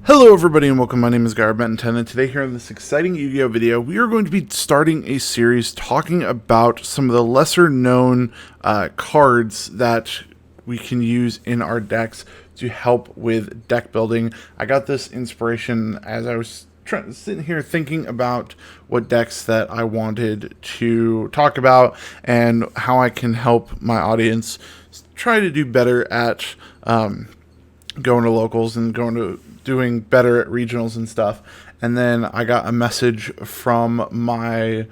Hello everybody and welcome, my name is GaaraOfBentonYGO, and today here in this exciting Yu-Gi-Oh video, we are going to be starting a series talking about some of the lesser known cards that we can use in our decks to help with deck building. I got this inspiration as I was sitting here thinking about what decks that I wanted to talk about and how I can help my audience try to do better at going to locals and doing better at regionals and stuff. And then I got a message from my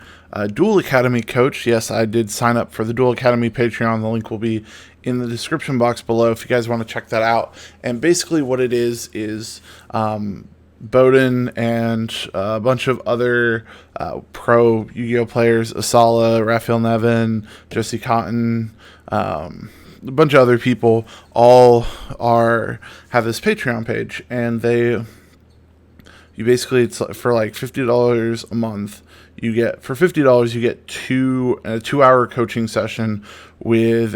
Duel Academy coach. Yes, I did sign up for the Duel Academy Patreon. The link will be in the description box below if you guys want to check that out. And basically what it is Bowden and a bunch of other pro Yu-Gi-Oh players, Asala, Raphael Nevin, Josie Cotton, a bunch of other people all have this Patreon page, and it's for like $50 a month. For $50 you get a 2-hour coaching session with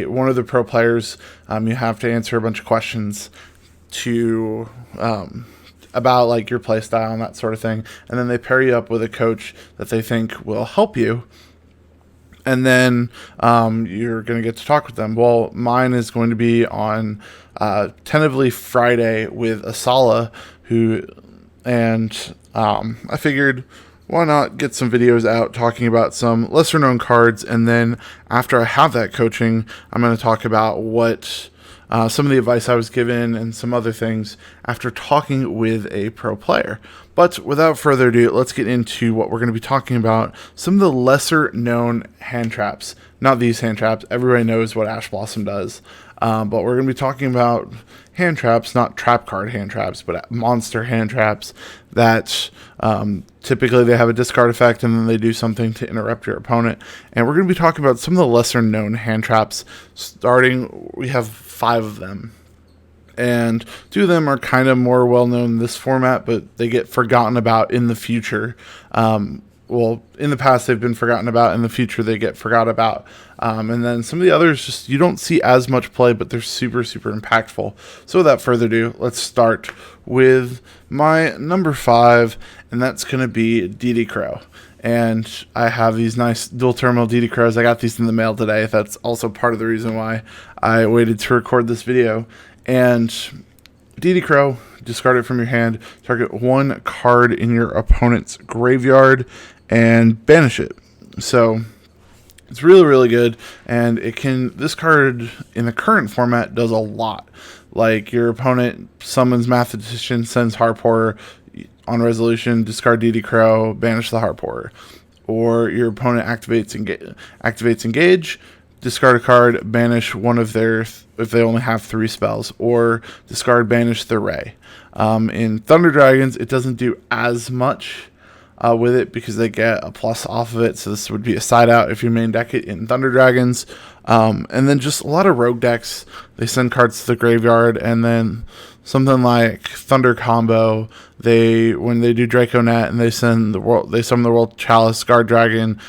one of the pro players. You have to answer a bunch of questions about like your play style and that sort of thing, and then they pair you up with a coach that they think will help you. And then you're going to get to talk with them. Well, mine is going to be on tentatively Friday with Asala, I figured why not get some videos out talking about some lesser known cards, and then after I have that coaching, I'm going to talk about what some of the advice I was given and some other things after talking with a pro player. But without further ado, let's get into what we're going to be talking about. Some of the lesser known hand traps. Not these hand traps. Everybody knows what Ash Blossom does. But we're going to be talking about hand traps, not trap card hand traps, but monster hand traps that typically they have a discard effect and then they do something to interrupt your opponent. And we're going to be talking about some of the lesser known hand traps. We have 5 of them. And 2 of them are kind of more well known in this format, but they get forgotten about in the future. Well, in the past they've been forgotten about, in the future they get forgot about. And then some of the others just you don't see as much play, but they're super, super impactful. So without further ado, let's start with my number 5, and that's going to be Didi Crow. And I have these nice dual terminal Didi Crows. I got these in the mail today. That's also part of the reason why I waited to record this video. And Didi Crow, discard it from your hand, target 1 card in your opponent's graveyard, and banish it. So it's really, really good, and this card in the current format does a lot. Like your opponent summons Mathematician, sends Harp Horror, on resolution, discard Didi Crow, banish the Harp Horror. Or your opponent activates Engage, discard a card, banish one of their, if they only have 3 spells, or discard, banish the Ray. In Thunder Dragons, it doesn't do as much with it because they get a plus off of it, so this would be a side out if you main deck it in Thunder Dragons. And then just a lot of rogue decks, they send cards to the graveyard, and then something like Thunder Combo, when they do Draconet and they summon the World Chalice Guard Dragon,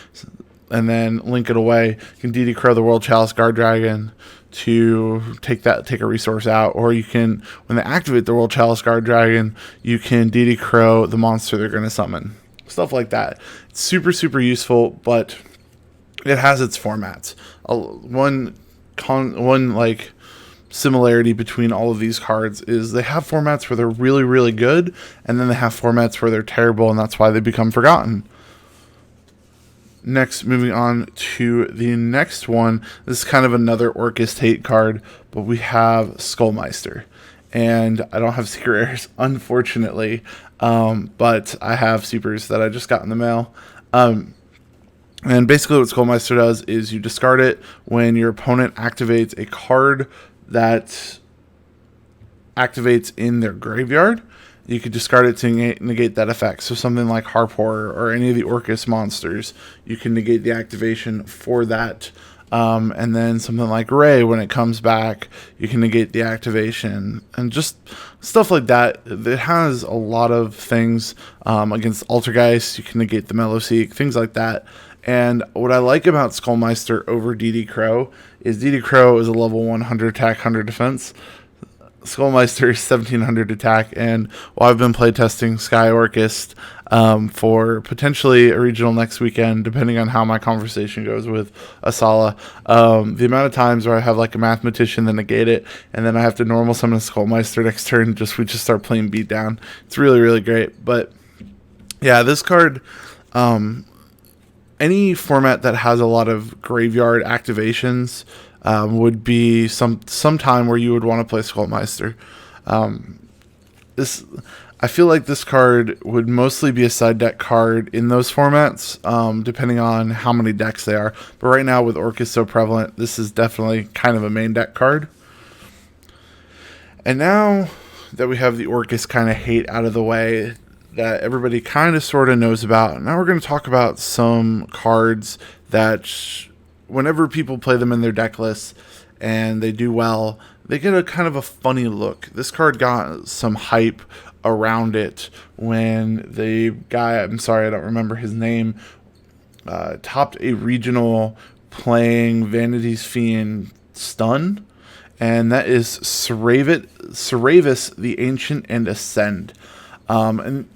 and then link it away, you can Didi Crow the World Chalice Guard Dragon to take a resource out, or you can, when they activate the World Chalice Guard Dragon, you can Didi Crow the monster they're going to summon. Stuff like that. It's super, super useful, but it has its formats. One similarity between all of these cards is they have formats where they're really, really good, and then they have formats where they're terrible, and that's why they become forgotten. Next, moving on to the next one. This is kind of another Orcus hate card, but we have Meister. And I don't have secret rares, unfortunately, but I have supers that I just got in the mail. And basically what Meister does is you discard it when your opponent activates a card that activates in their graveyard. You could discard it to negate that effect. So something like Harp Horror or any of the Orcus monsters, you can negate the activation for that. And then something like Ray, when it comes back, you can negate the activation. And just stuff like that. It has a lot of things against Altergeist. You can negate the Mellowseek, things like that. And what I like about Skullmeister over Didi Crow is Didi Crow is a level 100 attack, 100 defense. Skullmeister 1700 attack, and while I've been playtesting Sky Orchest for potentially a regional next weekend, depending on how my conversation goes with Asala, the amount of times where I have like a mathematician then negate it, and then I have to normal summon a Skullmeister next turn, we just start playing beatdown. It's really, really great. But yeah, this card, any format that has a lot of graveyard activations would be some time where you would want to play Skullmeister. I feel like this card would mostly be a side deck card in those formats, depending on how many decks they are. But right now, with Orcus so prevalent, this is definitely kind of a main deck card. And now that we have the Orcus kind of hate out of the way, that everybody kind of sort of knows about, now we're going to talk about some cards that whenever people play them in their deck lists and they do well, they get a kind of a funny look. This card got some hype around it when the guy, I'm sorry, I don't remember his name, topped a regional playing Vanity's Fiend Stun, and that is Cerebus the Ancient and Ascend. And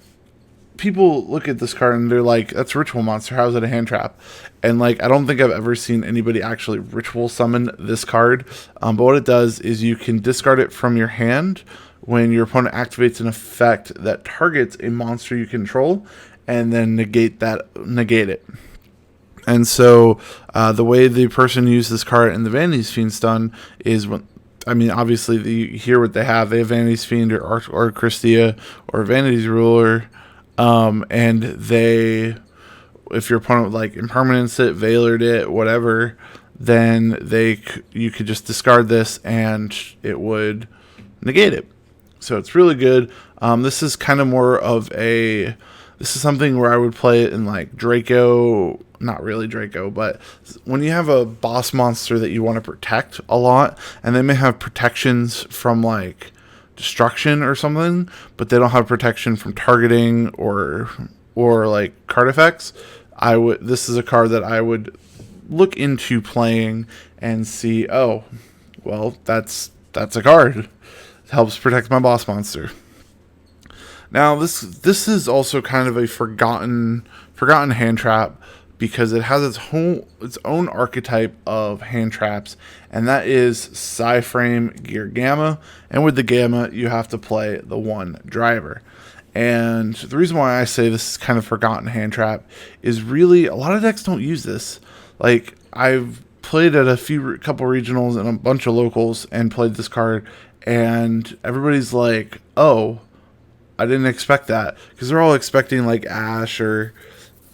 people look at this card and they're like, that's a ritual monster, how is it a hand trap? And like, I don't think I've ever seen anybody actually ritual summon this card. But what it does is you can discard it from your hand when your opponent activates an effect that targets a monster you control, and then negate it. And so the way the person used this card in the Vanity's Fiend Stun is obviously you hear what they have. They have Vanity's Fiend or Christia or Vanity's Ruler. And if your opponent like impermanence it, Veilered it, whatever, then you could just discard this and it would negate it. So it's really good. This is kind of more of this is something where I would play it in like Draco, not really Draco, but when you have a boss monster that you want to protect a lot, and they may have protections from like destruction or something, but they don't have protection from targeting or like card effects, this is a card that I would look into playing and see, oh, well, that's a card. It helps protect my boss monster. Now this is also kind of a forgotten hand trap, because it has its own archetype of hand traps, and that is Saipem Gamma. And with the Gamma, you have to play the one driver. And the reason why I say this is kind of forgotten hand trap is really a lot of decks don't use this. Like, I've played at a couple regionals and a bunch of locals and played this card, and everybody's like, oh, I didn't expect that, because they're all expecting like Ash or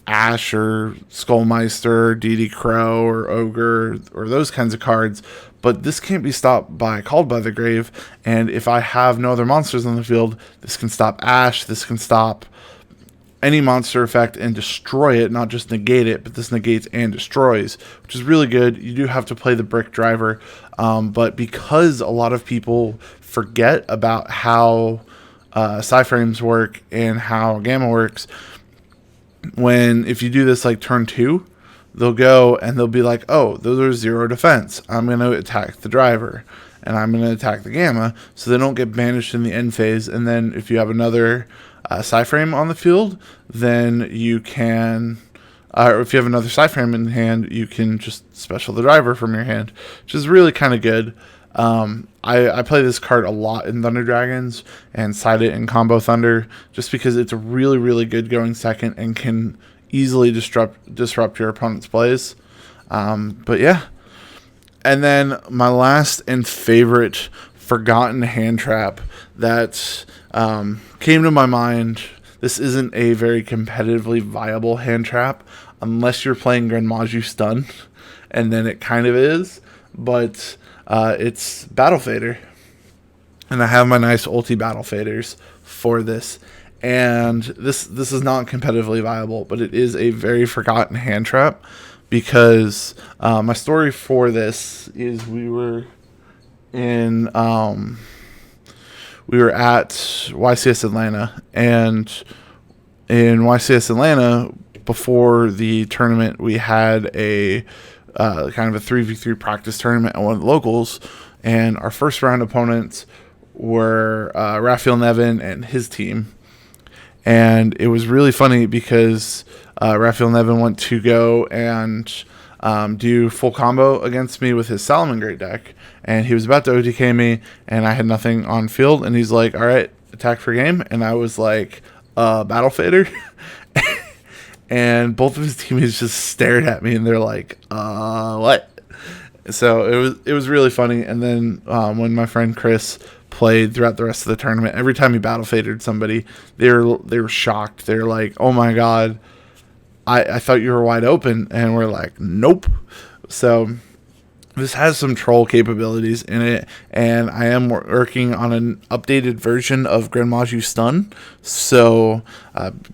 Skullmeister, Didi Crow, or Ogre, or those kinds of cards. But this can't be stopped by Called by the Grave, and if I have no other monsters on the field, this can stop Ash, this can stop any monster effect and destroy it, not just negate it, but this negates and destroys, which is really good. You do have to play the brick driver, but because a lot of people forget about how Saipem work and how Gamma works, if you do this like turn 2, they'll go and they'll be like, oh, those are 0 defense. I'm going to attack the driver and I'm going to attack the Gamma, so they don't get banished in the end phase. And then if you have another Saipem on the field, then you can, or if you have another Saipem in hand, you can just special the driver from your hand, which is really kind of good. I play this card a lot in Thunder Dragons and side it in Combo Thunder, just because it's really, really good going second and can easily disrupt your opponent's plays. But yeah. And then my last and favorite forgotten hand trap that came to my mind. This isn't a very competitively viable hand trap unless you're playing Grand Maju Stun, and then it kind of is, but it's Battle Fader, and I have my nice ulti Battle Faders for this. And this is not competitively viable, but it is a very forgotten hand trap, because my story for this is we were at YCS Atlanta, and in YCS Atlanta before the tournament we had a kind of a 3v3 practice tournament at one of the locals, and our first round opponents were Raphael Nevin and his team. And it was really funny because Raphael Nevin went to go and do full combo against me with his Salamangreat deck. And he was about to OTK me, and I had nothing on field. And he's like, all right, attack for game. And I was like, Battle Fader. And both of his teammates just stared at me, and they're like, what? So it was really funny. And then when my friend Chris played throughout the rest of the tournament, every time he battle faded somebody, they were shocked. They're like, oh my god, I thought you were wide open, and we're like, nope. So this has some troll capabilities in it, and I am working on an updated version of Grand Maju Stun, so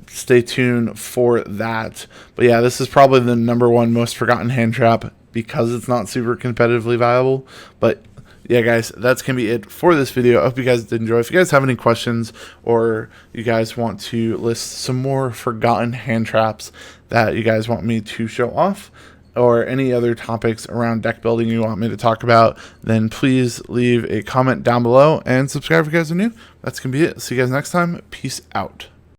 stay tuned for that. But yeah, this is probably the #1 most forgotten hand trap because it's not super competitively viable. But yeah, guys, that's going to be it for this video. I hope you guys did enjoy. If you guys have any questions, or you guys want to list some more forgotten hand traps that you guys want me to show off, or any other topics around deck building you want me to talk about, then please leave a comment down below and subscribe if you guys are new. That's going to be it. See you guys next time. Peace out.